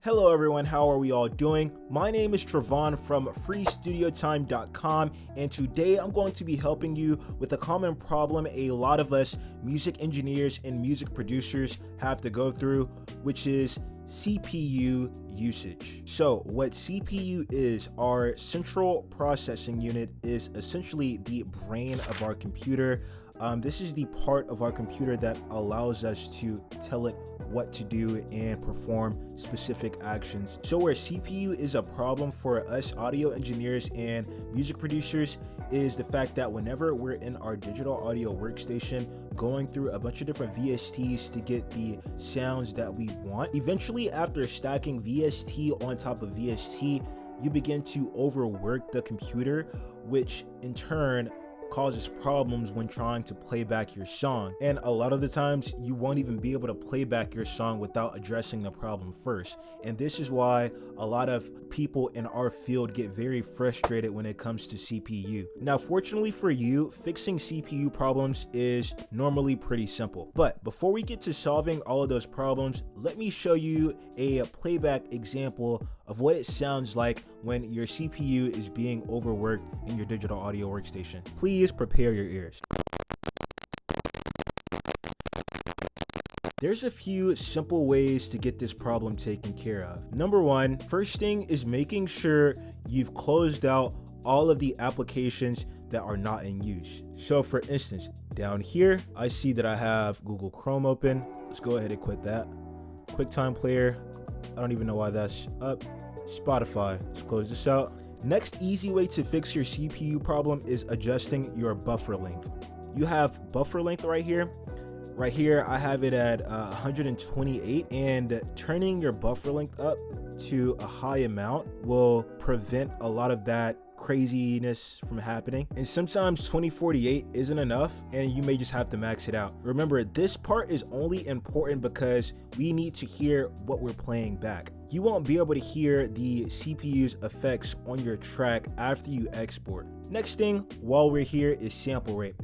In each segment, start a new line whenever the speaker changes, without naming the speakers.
Hello everyone, how are we all doing? My name is Trevon from freestudiotime.com, and today I'm going to be helping you with a common problem a lot of us music engineers and music producers have to go through, which is CPU usage. So what CPU is, our central processing unit, is essentially the brain of our computer. This is the part of our computer that allows us to tell it what to do and perform specific actions. So where CPU is a problem for us audio engineers and music producers is the fact that whenever we're in our digital audio workstation going through a bunch of different VSTs to get the sounds that we want, eventually after stacking VST on top of VST, you begin to overwork the computer, which in turn causes problems when trying to play back your song. And a lot of the times you won't even be able to play back your song without addressing the problem first. And this is why a lot of people in our field get very frustrated when it comes to CPU. Now, fortunately for you, fixing CPU problems is normally pretty simple. But before we get to solving all of those problems, let me show you a playback example of what it sounds like when your CPU is being overworked in your digital audio workstation. Please prepare your ears. There's a few simple ways to get this problem taken care of. Number one, first thing is making sure you've closed out all of the applications that are not in use. So for instance, down here, I see that I have Google Chrome open. Let's go ahead and quit that. QuickTime Player, I don't even know why that's up. Spotify, let's close this out. Next easy way to fix your CPU problem is adjusting your buffer length. You have buffer length right here. Right here, I have it at 128, and turning your buffer length up to a high amount will prevent a lot of that craziness from happening. And sometimes 2048 isn't enough and you may just have to max it out. Remember, this part is only important because we need to hear what we're playing back. You won't be able to hear the CPU's effects on your track after you export. Next thing while we're here is sample rate.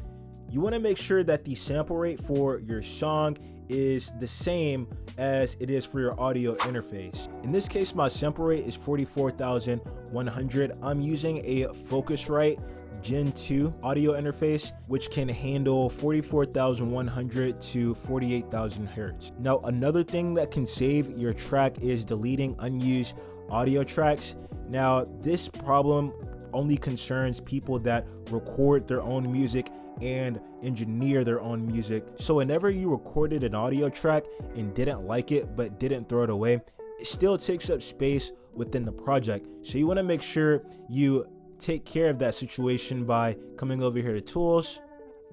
You want to make sure that the sample rate for your song is the same as it is for your audio interface. In this case, my sample rate is 44,100. I'm using a Focusrite Gen 2 audio interface, which can handle 44,100 to 48,000 hertz. Now, another thing that can save your track is deleting unused audio tracks. Now, this problem only concerns people that record their own music and engineer their own music. So whenever you recorded an audio track and didn't like it but didn't throw it away, it still takes up space within the project. So you want to make sure you take care of that situation by coming over here to tools.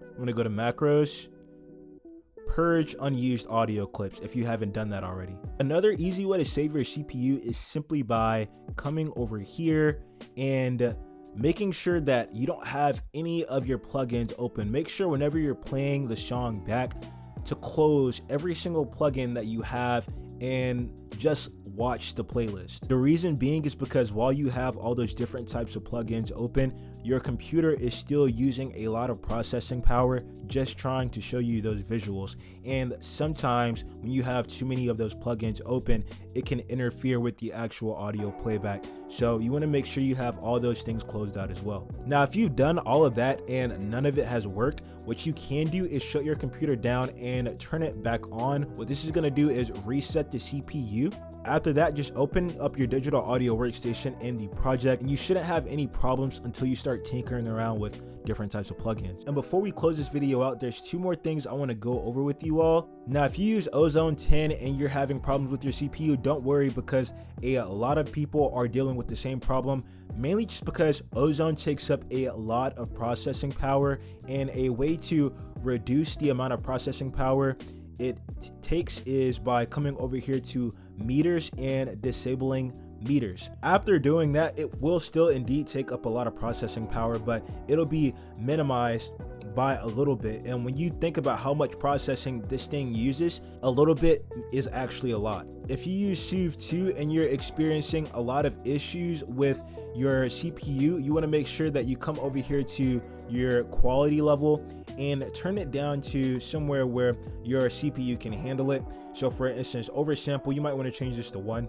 I'm going to go to macros, purge unused audio clips if you haven't done that already. Another easy way to save your CPU is simply by coming over here and making sure that you don't have any of your plugins open. Make sure whenever you're playing the song back to close every single plugin that you have and just watch the playlist. The reason being is because while you have all those different types of plugins open, your computer is still using a lot of processing power just trying to show you those visuals. And sometimes when you have too many of those plugins open, it can interfere with the actual audio playback. So you want to make sure you have all those things closed out as well. Now, if you've done all of that and none of it has worked, what you can do is shut your computer down and turn it back on. What this is going to do is reset the CPU. After that, just open up your digital audio workstation in the project, and you shouldn't have any problems until you start tinkering around with different types of plugins. And before we close this video out, there's two more things I want to go over with you all. Now, if you use Ozone 10 and you're having problems with your CPU, don't worry, because a lot of people are dealing with the same problem, mainly just because Ozone takes up a lot of processing power, and a way to reduce the amount of processing power it takes is by coming over here to meters and disabling meters. After doing that, it will still indeed take up a lot of processing power, but it'll be minimized by a little bit. And when you think about how much processing this thing uses, a little bit is actually a lot. If you use Soothe 2 and you're experiencing a lot of issues with your CPU, you want to make sure that you come over here to your quality level and turn it down to somewhere where your CPU can handle it. So for instance, oversample, you might want to change this to 1.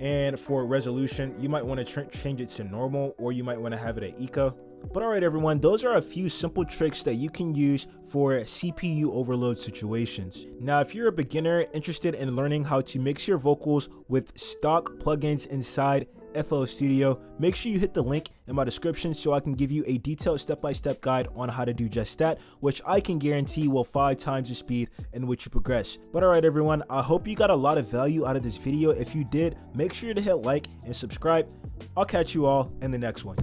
And for resolution, you might want to change it to normal, or you might want to have it at eco. But alright everyone, those are a few simple tricks that you can use for CPU overload situations. Now if you're a beginner interested in learning how to mix your vocals with stock plugins inside FL Studio, make sure you hit the link in my description so I can give you a detailed step-by-step guide on how to do just that, which I can guarantee will 5 times the speed in which you progress. But alright everyone, I hope you got a lot of value out of this video. If you did, make sure to hit like and subscribe. I'll catch you all in the next one.